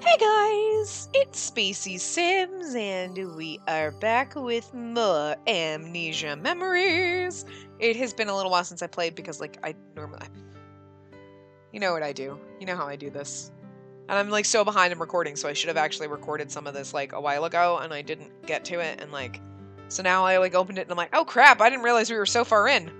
Hey guys, it's Spacey Sims, and we are back with more Amnesia Memories. It has been a little while since I played because, like, I normally... You know what I do. You know how I do this. And I'm, like, so behind in recording, so I should have actually recorded some of this, like, a while ago, and I didn't get to it, and, like... So now I, like, opened it, and I'm like, oh crap, I didn't realize we were so far in.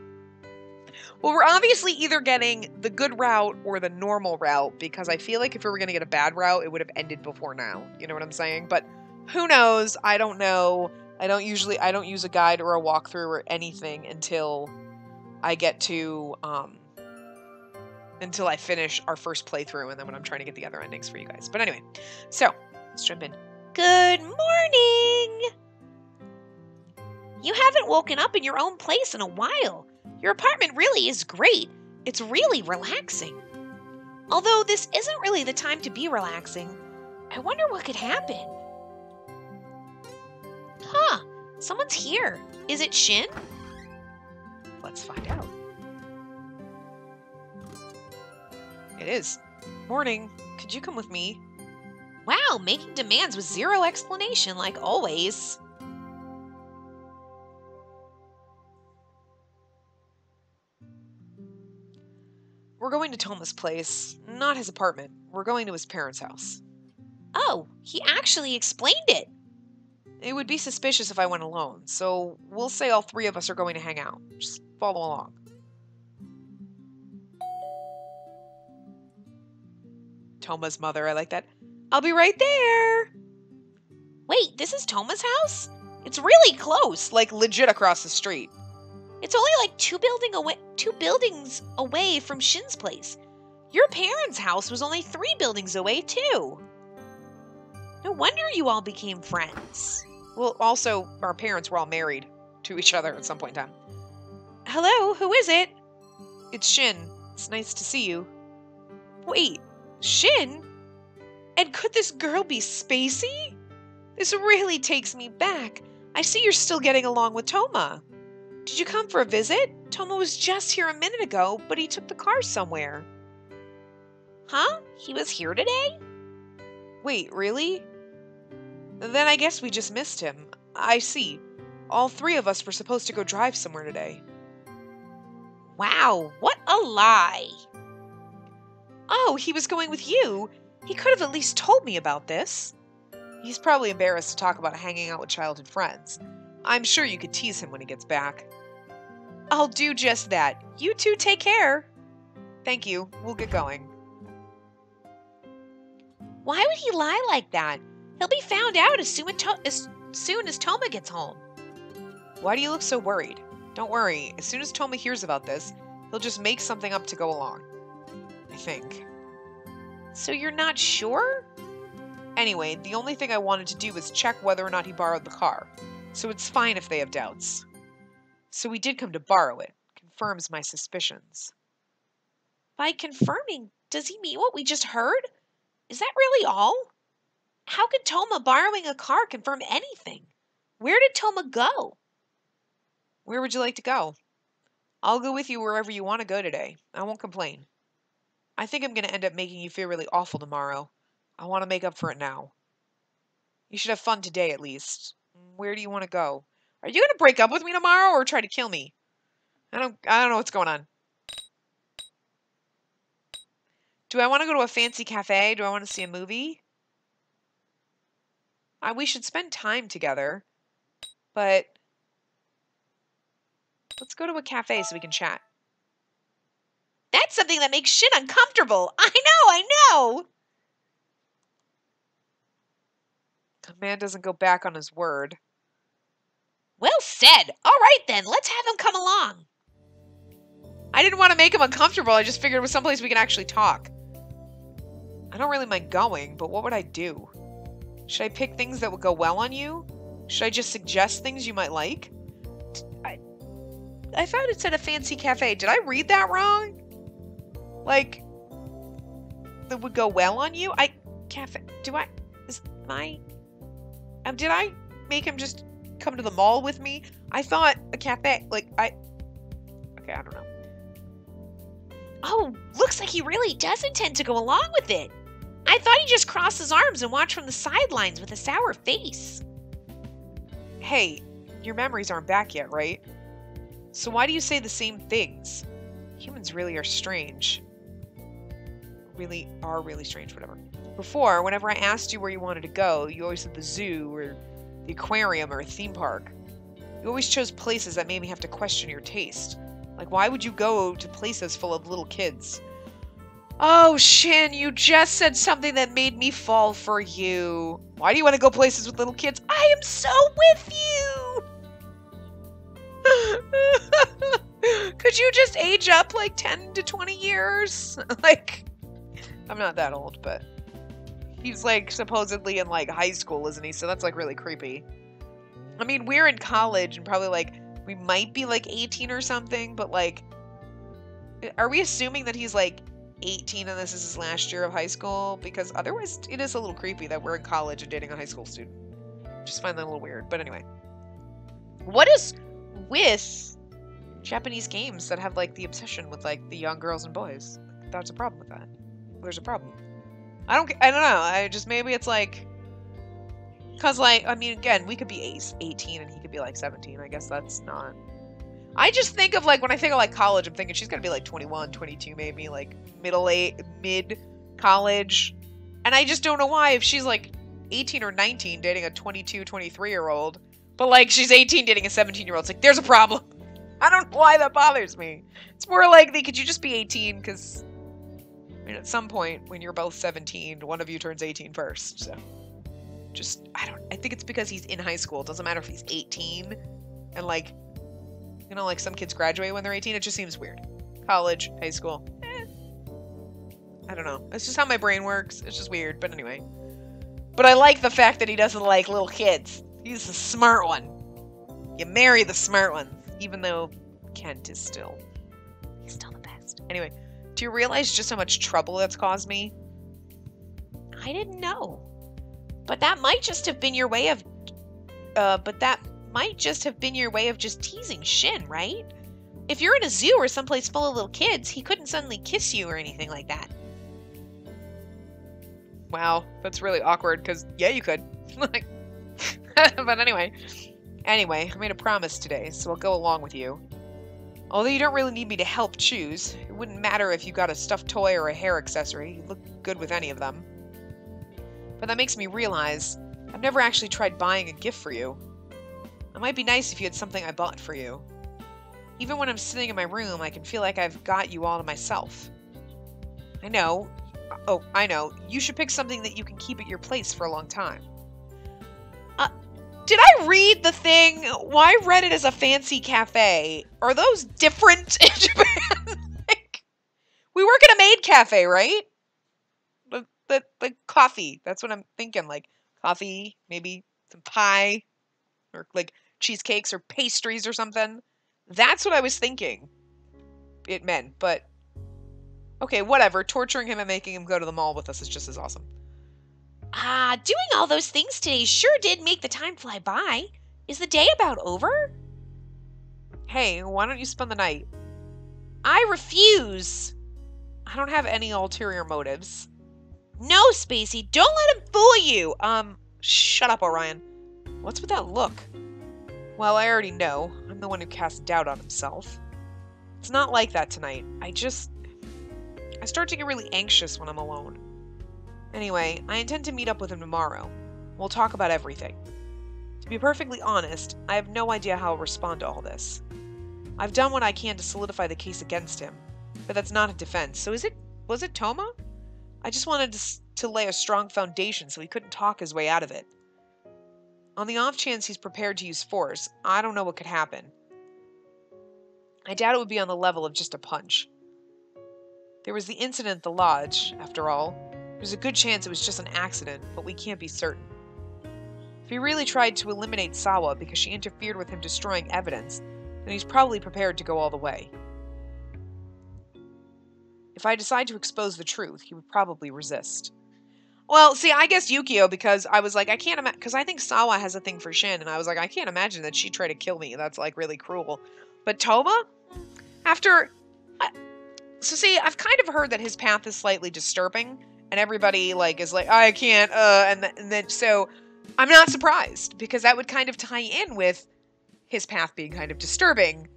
Well, we're obviously either getting the good route or the normal route, because I feel like if we were going to get a bad route, it would have ended before now. You know what I'm saying? But who knows? I don't know. I don't use a guide or a walkthrough or anything until I get to, until I finish our first playthrough, and then when I'm trying to get the other endings for you guys. But anyway, so, let's jump in. Good morning! You haven't woken up in your own place in a while. Your apartment really is great. It's really relaxing. Although this isn't really the time to be relaxing, I wonder what could happen. Huh, someone's here. Is it Shin? Let's find out. It is. Morning. Could you come with me? Wow, making demands with zero explanation like always. We're going to Toma's place, not his apartment. We're going to his parents' house. Oh, he actually explained it. It would be suspicious if I went alone, so we'll say all three of us are going to hang out. Just follow along. Toma's mother, I like that. I'll be right there. Wait, this is Toma's house? It's really close, like legit across the street. It's only like two buildings away from Shin's place. Your parents' house was only 3 buildings away, too. No wonder you all became friends. Well, also, our parents were all married to each other at some point in time. Hello, who is it? It's Shin. It's nice to see you. Wait, Shin? And could this girl be Spacey? This really takes me back. I see you're still getting along with Toma. Did you come for a visit? Toma was just here a minute ago, but he took the car somewhere. Huh? He was here today? Wait, really? Then I guess we just missed him. I see. All 3 of us were supposed to go drive somewhere today. Wow, what a lie. Oh, he was going with you? He could have at least told me about this. He's probably embarrassed to talk about hanging out with childhood friends. I'm sure you could tease him when he gets back. I'll do just that. You two take care. Thank you. We'll get going. Why would he lie like that? He'll be found out as soon as Toma gets home. Why do you look so worried? Don't worry. As soon as Toma hears about this, he'll just make something up to go along. I think. So you're not sure? Anyway, the only thing I wanted to do was check whether or not he borrowed the car. So it's fine if they have doubts. So we did come to borrow it. Confirms my suspicions. By confirming, does he mean what we just heard? Is that really all? How could Toma borrowing a car confirm anything? Where did Toma go? Where would you like to go? I'll go with you wherever you want to go today. I won't complain. I think I'm going to end up making you feel really awful tomorrow. I want to make up for it now. You should have fun today at least. Where do you want to go? Are you going to break up with me tomorrow or try to kill me? I don't know what's going on. Do I want to go to a fancy cafe? Do I want to see a movie? We should spend time together. But let's go to a cafe so we can chat. That's something that makes Shin uncomfortable. I know. The man doesn't go back on his word. Well said. All right, then. Let's have him come along. I didn't want to make him uncomfortable. I just figured it was someplace we can actually talk. I don't really mind going, but what would I do? Should I pick things that would go well on you? Should I just suggest things you might like? I thought it said a fancy cafe. Did I read that wrong? Like, that would go well on you? Did I make him just come to the mall with me? I thought a cafe, okay, I don't know. Oh, looks like he really does intend to go along with it. I thought he just crossed his arms and watched from the sidelines with a sour face. Hey, your memories aren't back yet, right? So why do you say the same things? Humans really are strange. Really strange, whatever. Before, whenever I asked you where you wanted to go, you always said the zoo or the aquarium or a theme park. You always chose places that made me have to question your taste. Like, why would you go to places full of little kids? Oh, Shin, you just said something that made me fall for you. Why do you want to go places with little kids? I am so with you! Could you just age up like 10 to 20 years? Like, I'm not that old, but he's like supposedly in like high school, isn't he? So that's like really creepy. I mean, we're in college and probably like, we might be like 18 or something, but like, are we assuming that he's like 18 and this is his last year of high school? Because otherwise it is a little creepy that we're in college and dating a high school student. Just find that a little weird. But anyway, what is with Japanese games that have like the obsession with like the young girls and boys? That's a problem with that. There's a problem. I don't know. Maybe it's like, cause like, I mean, again, we could be 18 and he could be like 17. I guess that's not. I just think of like, when I think of like college, I'm thinking she's gonna be like 21, 22 maybe, like mid college. And I just don't know why, if she's like 18 or 19 dating a 22, 23-year-old, but like she's 18 dating a 17-year-old, it's like, there's a problem. I don't know why that bothers me. It's more likely, could you just be 18? Because, I mean, at some point when you're both 17, one of you turns 18 first, so. Just, I think it's because he's in high school. It doesn't matter if he's 18 and like, you know, like some kids graduate when they're 18. It just seems weird. College, high school. I don't know. It's just how my brain works. It's just weird. But anyway. But I like the fact that he doesn't like little kids. He's the smart one. You marry the smart one. Even though Kent is still... He's still the best. Anyway. Do you realize just how much trouble that's caused me? I didn't know. But that might just have been your way of... just teasing Shin, right? If you're in a zoo or someplace full of little kids, he couldn't suddenly kiss you or anything like that. Wow, that's really awkward, because, yeah, you could. But anyway, I made a promise today, so I'll go along with you. Although you don't really need me to help choose. It wouldn't matter if you got a stuffed toy or a hair accessory. You look good with any of them. But that makes me realize I've never actually tried buying a gift for you. It might be nice if you had something I bought for you. Even when I'm sitting in my room, I can feel like I've got you all to myself. I know. Oh, I know. You should pick something that you can keep at your place for a long time. Did I read the thing? Why read it as a fancy cafe? Are those different in Japan? Like, we work at a maid cafe, right? The coffee. That's what I'm thinking. Like, coffee, maybe some pie, or like cheesecakes or pastries or something. That's what I was thinking it meant, but okay, whatever. Torturing him and making him go to the mall with us is just as awesome. Doing all those things today sure did make the time fly by. Is the day about over? Hey, why don't you spend the night? I refuse. I don't have any ulterior motives. No, Spacey, don't let him fool you. Shut up, Orion. What's with that look? Well, I already know. I'm the one who cast doubt on himself. It's not like that tonight. I start to get really anxious when I'm alone. Anyway, I intend to meet up with him tomorrow. We'll talk about everything. To be perfectly honest, I have no idea how I'll respond to all this. I've done what I can to solidify the case against him, but that's not a defense. So was it Toma? I just wanted to lay a strong foundation so he couldn't talk his way out of it. On the off chance he's prepared to use force, I don't know what could happen. I doubt it would be on the level of just a punch. There was the incident at the lodge, after all. There's a good chance it was just an accident, but we can't be certain. If he really tried to eliminate Sawa because she interfered with him destroying evidence, then he's probably prepared to go all the way. If I decide to expose the truth, he would probably resist. Well, see, I guess Yukio, because I was like, I can't imagine, because I think Sawa has a thing for Shin, and I was like, I can't imagine that she'd try to kill me. That's, like, really cruel. But Toma? So see, I've kind of heard that his path is slightly disturbing, And everybody, like, is like, I can't, and then, so, I'm not surprised, because that would kind of tie in with his path being kind of disturbing,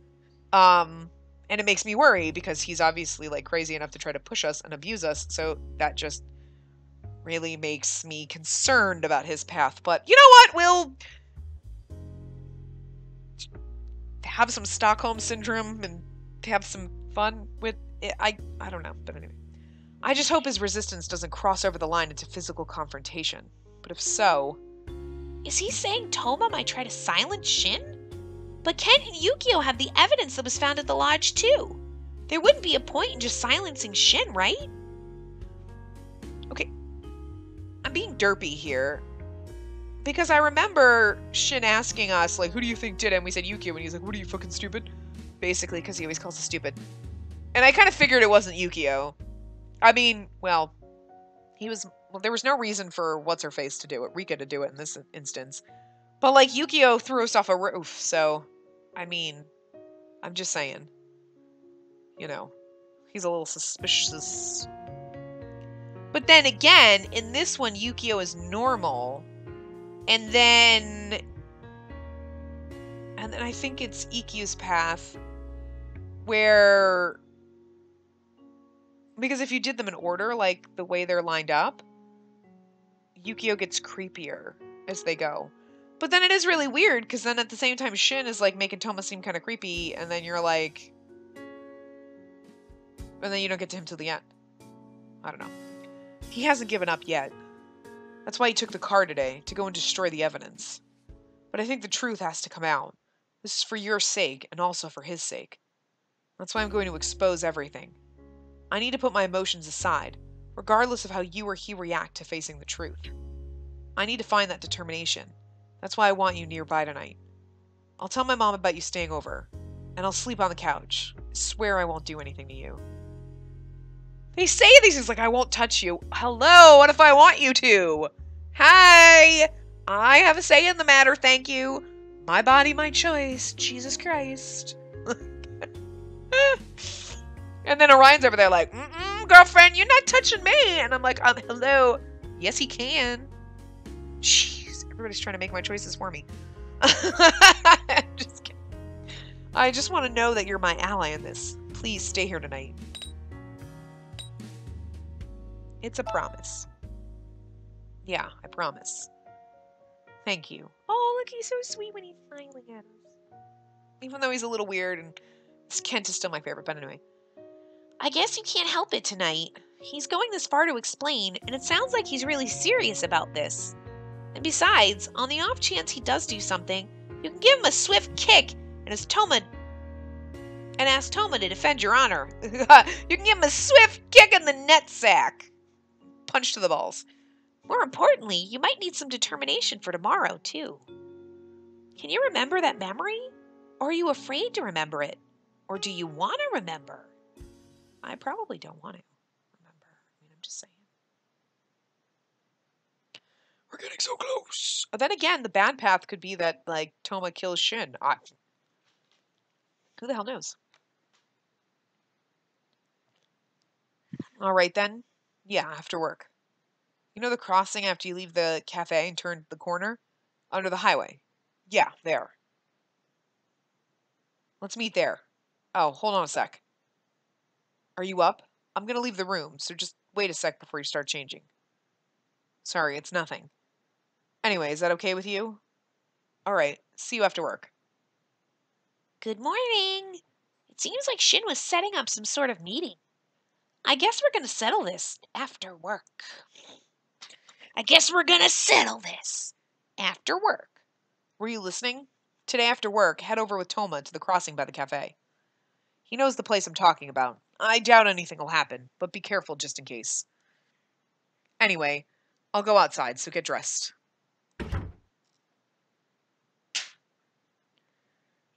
and it makes me worry, because he's obviously, like, crazy enough to try to push us and abuse us, so that just really makes me concerned about his path. But, you know what, we'll have some Stockholm Syndrome, and have some fun with it. I don't know, but anyway. I just hope his resistance doesn't cross over the line into physical confrontation. But if so... Is he saying Toma might try to silence Shin? But Ken and Yukio have the evidence that was found at the lodge too. There wouldn't be a point in just silencing Shin, right? Okay. I'm being derpy here. Because I remember Shin asking us, like, who do you think did it? And we said Yukio, and he's like, what are you, fucking stupid? Basically, because he always calls us stupid. And I kind of figured it wasn't Yukio. I mean, well, there was no reason for What's-Her-Face to do it, Rika to do it in this instance. But, like, Yukio threw us off a roof, so, I mean, I'm just saying. You know, he's a little suspicious. But then again, in this one, Yukio is normal. And then I think it's Ikkyu's path, where... Because if you did them in order, like the way they're lined up, Yukio gets creepier as they go. But then it is really weird, because then at the same time Shin is like making Toma seem kind of creepy, and then you're like... And then you don't get to him till the end. I don't know. He hasn't given up yet. That's why he took the car today, to go and destroy the evidence. But I think the truth has to come out. This is for your sake, and also for his sake. That's why I'm going to expose everything. I need to put my emotions aside, regardless of how you or he react to facing the truth. I need to find that determination. That's why I want you nearby tonight. I'll tell my mom about you staying over, and I'll sleep on the couch. I swear I won't do anything to you. They say these things like, I won't touch you. Hello, what if I want you to? Hi! I have a say in the matter, thank you. My body, my choice. Jesus Christ. And then Orion's over there like, girlfriend, you're not touching me. And I'm like, hello. Yes, he can. Jeez, everybody's trying to make my choices for me. Just kidding. I just want to know that you're my ally in this. Please stay here tonight. It's a promise. Yeah, I promise. Thank you. Oh, look, he's so sweet when he's smiling at us. Even though he's a little weird, and Kent is still my favorite, but anyway. I guess you can't help it tonight. He's going this far to explain, and it sounds like he's really serious about this. And besides, on the off chance he does do something, you can give him a swift kick and ask Toma to defend your honor. You can give him a swift kick in the nutsack. Punch to the balls. More importantly, you might need some determination for tomorrow, too. Can you remember that memory? Or are you afraid to remember it? Or do you want to remember? I probably don't want to remember. I mean, I'm just saying. We're getting so close. But then again, the bad path could be that, like, Toma kills Shin. Who the hell knows? Alright then. Yeah, after work. You know the crossing after you leave the cafe and turn the corner? Under the highway. Yeah, there. Let's meet there. Oh, hold on a sec. Are you up? I'm gonna leave the room, so just wait a sec before you start changing. Sorry, it's nothing. Anyway, is that okay with you? Alright, see you after work. Good morning. It seems like Shin was setting up some sort of meeting. I guess we're gonna settle this after work. Were you listening? Today after work, head over with Toma to the crossing by the cafe. He knows the place I'm talking about. I doubt anything will happen, but be careful just in case. Anyway, I'll go outside, so get dressed.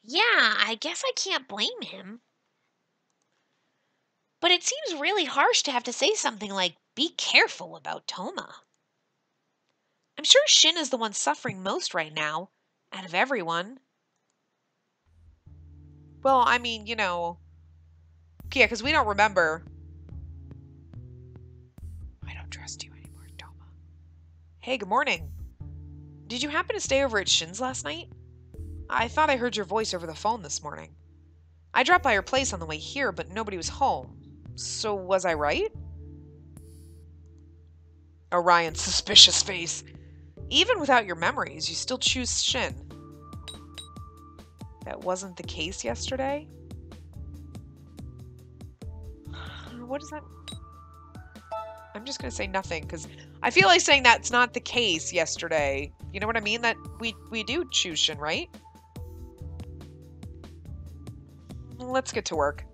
Yeah, I guess I can't blame him. But it seems really harsh to have to say something like, be careful about Toma. I'm sure Shin is the one suffering most right now, out of everyone. Well, I mean, you know... Yeah, because we don't remember... I don't don't trust you anymore, Toma. Hey, good morning. Did you happen to stay over at Shin's last night? I thought I heard your voice over the phone this morning. I dropped by your place on the way here, but nobody was home. So was I right? Orion's suspicious face. Even without your memories, you still choose Shin. That wasn't the case yesterday? What is that? I'm just going to say nothing, because I feel like saying that's not the case yesterday. You know what I mean? That we do choose Shin, right? Let's get to work.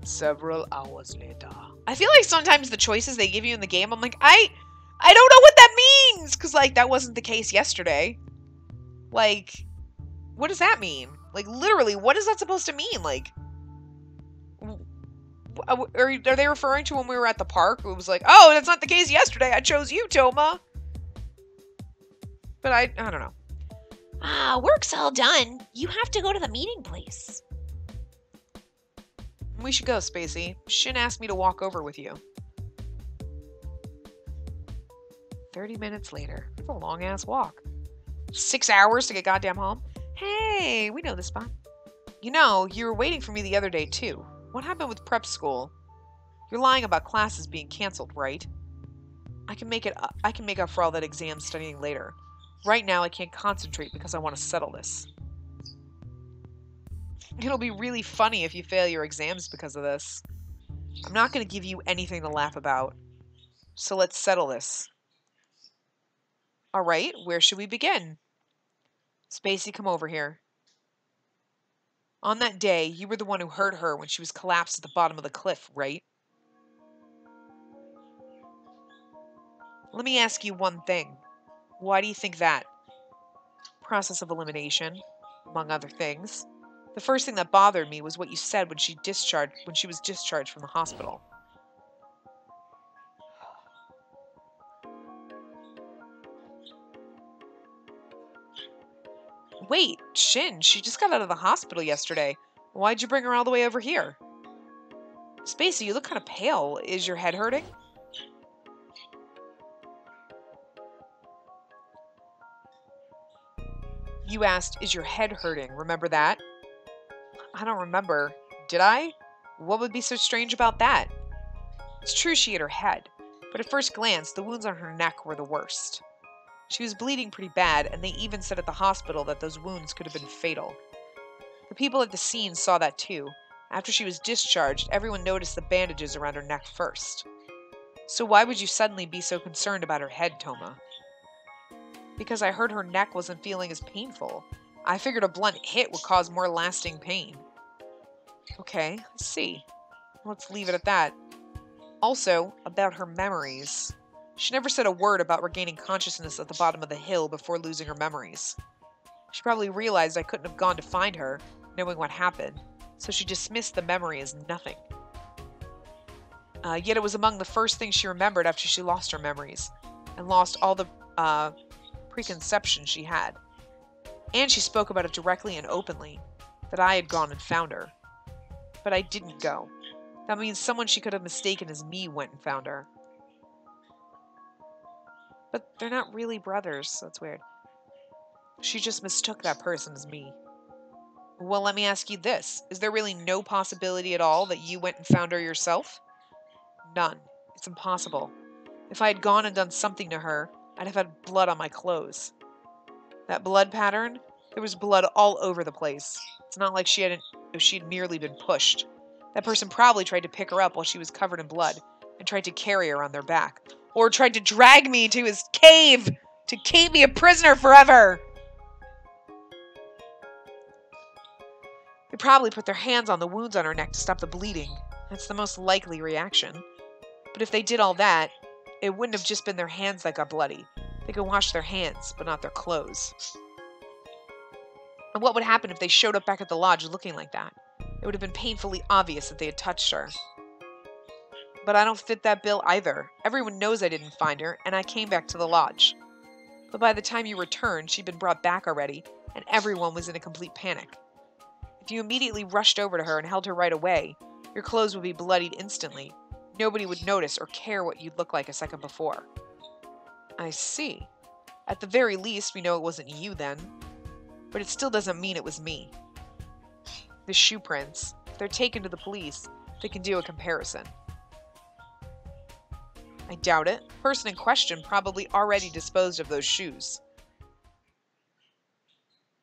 Several hours later. I feel like sometimes the choices they give you in the game, I'm like, I don't know what that means! Because, like, that wasn't the case yesterday. Like, what does that mean? Like, literally, what is that supposed to mean? Like, are they referring to when we were at the park? It was like, oh, that's not the case yesterday. I chose you, Toma. But I don't know. Work's all done. You have to go to the meeting place. We should go, Spacey. Shin asked me to walk over with you. 30 minutes later. That's a long-ass walk. 6 hours to get goddamn home? Hey, we know this spot. You know, you were waiting for me the other day, too. What happened with prep school? You're lying about classes being canceled, right? I can make up for all that exam studying later. Right now, I can't concentrate because I want to settle this. It'll be really funny if you fail your exams because of this. I'm not going to give you anything to laugh about. So let's settle this. Alright, where should we begin? Spacey, come over here. On that day, you were the one who hurt her when she was collapsed at the bottom of the cliff, right? Let me ask you one thing. Why do you think that? Process of elimination, among other things. The first thing that bothered me was what you said when she was discharged from the hospital. Wait, Shin, she just got out of the hospital yesterday. Why'd you bring her all the way over here? Spacey, you look kind of pale. Is your head hurting? You asked, is your head hurting? Remember that? I don't remember. Did I? What would be so strange about that? It's true she hit her head, but at first glance, the wounds on her neck were the worst. She was bleeding pretty bad, and they even said at the hospital that those wounds could have been fatal. The people at the scene saw that too. After she was discharged, everyone noticed the bandages around her neck first. So why would you suddenly be so concerned about her head, Toma? Because I heard her neck wasn't feeling as painful. I figured a blunt hit would cause more lasting pain. Okay, let's see. Let's leave it at that. Also, about her memories. She never said a word about regaining consciousness at the bottom of the hill before losing her memories. She probably realized I couldn't have gone to find her, knowing what happened, so she dismissed the memory as nothing. Yet it was among the first things she remembered after she lost her memories, and lost all the preconception she had. And she spoke about it directly and openly, that I had gone and found her. But I didn't go. That means someone she could have mistaken as me went and found her. But they're not really brothers, so that's weird. She just mistook that person as me. Well, let me ask you this. Is there really no possibility at all that you went and found her yourself? None. It's impossible. If I had gone and done something to her, I'd have had blood on my clothes. That blood pattern? There was blood all over the place. It's not like she had merely been pushed. That person probably tried to pick her up while she was covered in blood, and tried to carry her on their back. Or tried to drag me to his cave to keep me a prisoner forever! They probably put their hands on the wounds on her neck to stop the bleeding. That's the most likely reaction. But if they did all that, it wouldn't have just been their hands that got bloody. They could wash their hands, but not their clothes. And what would happen if they showed up back at the lodge looking like that? It would have been painfully obvious that they had touched her. But I don't fit that bill either. Everyone knows I didn't find her, and I came back to the lodge. But by the time you returned, she'd been brought back already, and everyone was in a complete panic. If you immediately rushed over to her and held her right away, Your clothes would be bloodied instantly. Nobody would notice or care what you'd look like a second before. I see. At the very least, we know it wasn't you then. But it still doesn't mean it was me. The shoe prints, if they're taken to the police, they can do a comparison. I doubt it. The person in question probably already disposed of those shoes.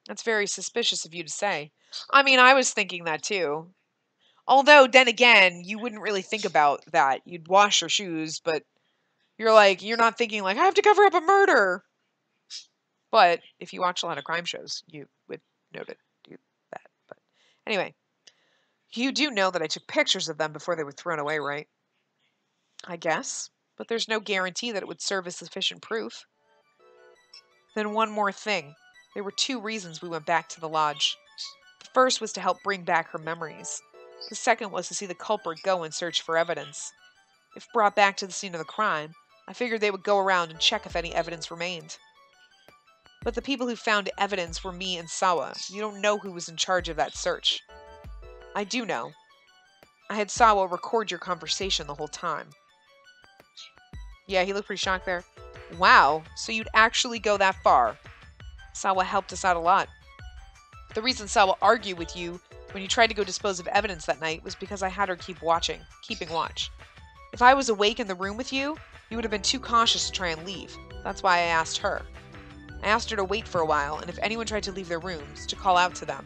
That's very suspicious of you to say. I mean, I was thinking that too. Although, then again, you wouldn't really think about that. You'd wash your shoes, but you're not thinking like, I have to cover up a murder. But if you watch a lot of crime shows, you would know to do that. But anyway, you do know that I took pictures of them before they were thrown away, right? I guess. But there's no guarantee that it would serve as sufficient proof. Then one more thing. There were 2 reasons we went back to the lodge. The first was to help bring back her memories. The second was to see the culprit go and search for evidence. If brought back to the scene of the crime, I figured they would go around and check if any evidence remained. But the people who found evidence were me and Sawa. You don't know who was in charge of that search. I do know. I had Sawa record your conversation the whole time. Yeah, he looked pretty shocked there. Wow, so you'd actually go that far. Sawa helped us out a lot. The reason Sawa argued with you when you tried to go dispose of evidence that night was because I had her keeping watch. If I was awake in the room with you, you would have been too cautious to try and leave. That's why I asked her. I asked her to wait for a while, and if anyone tried to leave their rooms, to call out to them.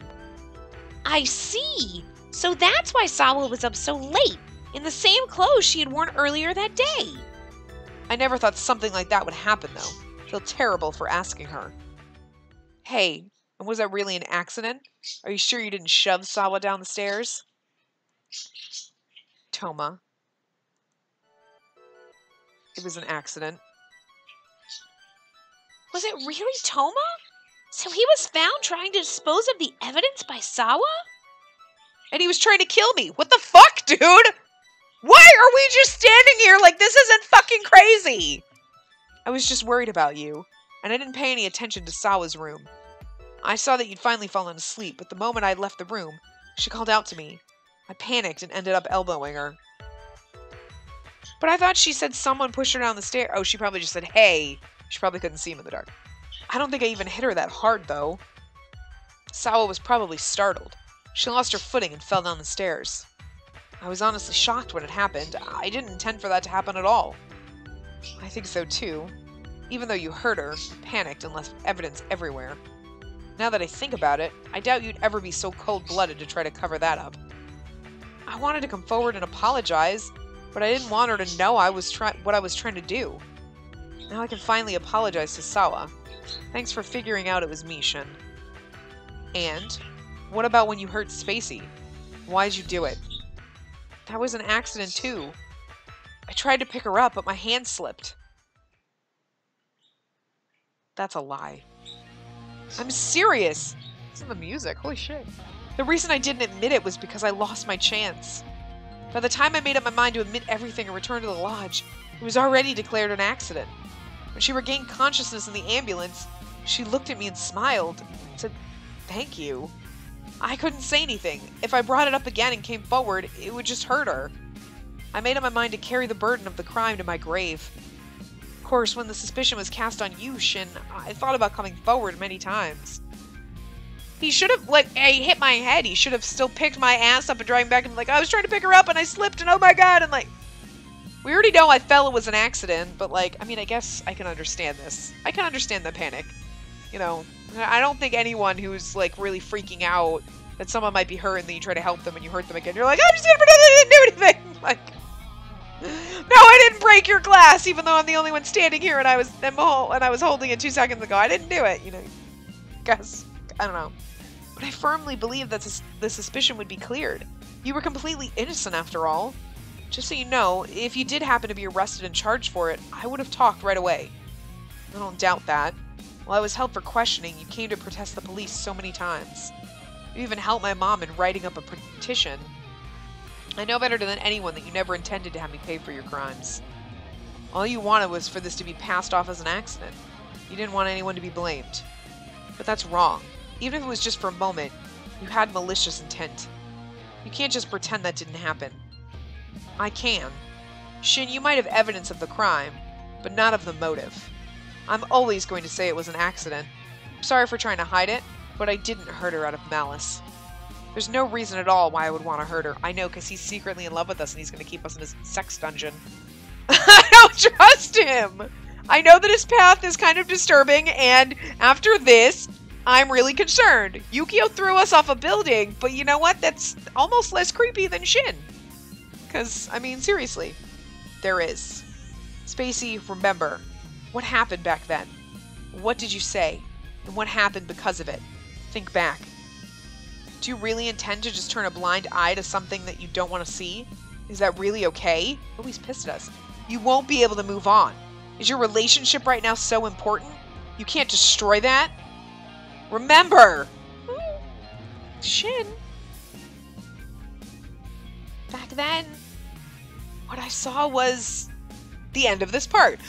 I see! So that's why Sawa was up so late, in the same clothes she had worn earlier that day. I never thought something like that would happen, though. I feel terrible for asking her. Hey, and was that really an accident? Are you sure you didn't shove Sawa down the stairs? Toma. It was an accident. Was it really Toma? So he was found trying to dispose of the evidence by Sawa? And he was trying to kill me. What the fuck, dude? Why are we just standing here like this isn't fucking crazy? I was just worried about you, and I didn't pay any attention to Sawa's room. I saw that you'd finally fallen asleep, but the moment I left the room, she called out to me. I panicked and ended up elbowing her. But I thought she said someone pushed her down the stairs. Oh, she probably just said, hey. She probably couldn't see him in the dark. I don't think I even hit her that hard, though. Sawa was probably startled. She lost her footing and fell down the stairs. I was honestly shocked when it happened. I didn't intend for that to happen at all. I think so, too. Even though you hurt her, panicked, and left evidence everywhere. Now that I think about it, I doubt you'd ever be so cold-blooded to try to cover that up. I wanted to come forward and apologize, but I didn't want her to know what I was trying to do. Now I can finally apologize to Sawa. Thanks for figuring out it was me, Shin. And, what about when you hurt Spacey? Why'd you do it? That was an accident, too. I tried to pick her up, but my hand slipped. That's a lie. I'm serious! Listen to the music, holy shit. The reason I didn't admit it was because I lost my chance. By the time I made up my mind to admit everything and return to the lodge, it was already declared an accident. When she regained consciousness in the ambulance, she looked at me and smiled. Said, thank you. I couldn't say anything. If I brought it up again and came forward, it would just hurt her. I made up my mind to carry the burden of the crime to my grave. Of course, when the suspicion was cast on you, Shin, I thought about coming forward many times. He should have, he hit my head. He should have still picked my ass up and dragged me back and I was trying to pick her up and I slipped and oh my god, and we already know I fell, it was an accident, but I mean, I guess I can understand this. I can understand the panic. You know, I don't think anyone who's really freaking out that someone might be hurt and then you try to help them and you hurt them again. You're like, I'm just gonna pretend I didn't do anything. No, I didn't break your glass, even though I'm the only one standing here and I was holding it 2 seconds ago. I didn't do it, you know. Guess, I don't know. But I firmly believe that the suspicion would be cleared. You were completely innocent after all. Just so you know, if you did happen to be arrested and charged for it, I would have talked right away. I don't doubt that. While I was held for questioning, you came to protest the police so many times. You even helped my mom in writing up a petition. I know better than anyone that you never intended to have me pay for your crimes. All you wanted was for this to be passed off as an accident. You didn't want anyone to be blamed. But that's wrong. Even if it was just for a moment, you had malicious intent. You can't just pretend that didn't happen. I can. Shin, you might have evidence of the crime, but not of the motive. I'm always going to say it was an accident. I'm sorry for trying to hide it, but I didn't hurt her out of malice. There's no reason at all why I would want to hurt her. I know, because he's secretly in love with us and he's going to keep us in his sex dungeon. I don't trust him! I know that his path is kind of disturbing, and after this, I'm really concerned. Yukio threw us off a building, but you know what? That's almost less creepy than Shin. Because, I mean, seriously, there is. Spacey, remember, what happened back then? What did you say? And what happened because of it? Think back. Do you really intend to just turn a blind eye to something that you don't want to see? Is that really okay? Oh, he's pissed at us. You won't be able to move on. Is your relationship right now so important? You can't destroy that? Remember! Shin. Back then, what I saw was the end of this part.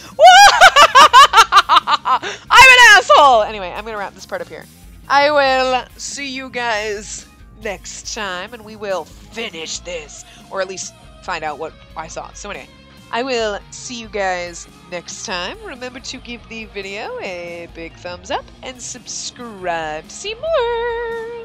I'm an asshole! Anyway, I'm gonna wrap this part up here. I will see you guys next time, and we will finish this. Or at least find out what I saw. So anyway, I will see you guys next time. Remember to give the video a big thumbs up and subscribe to see more.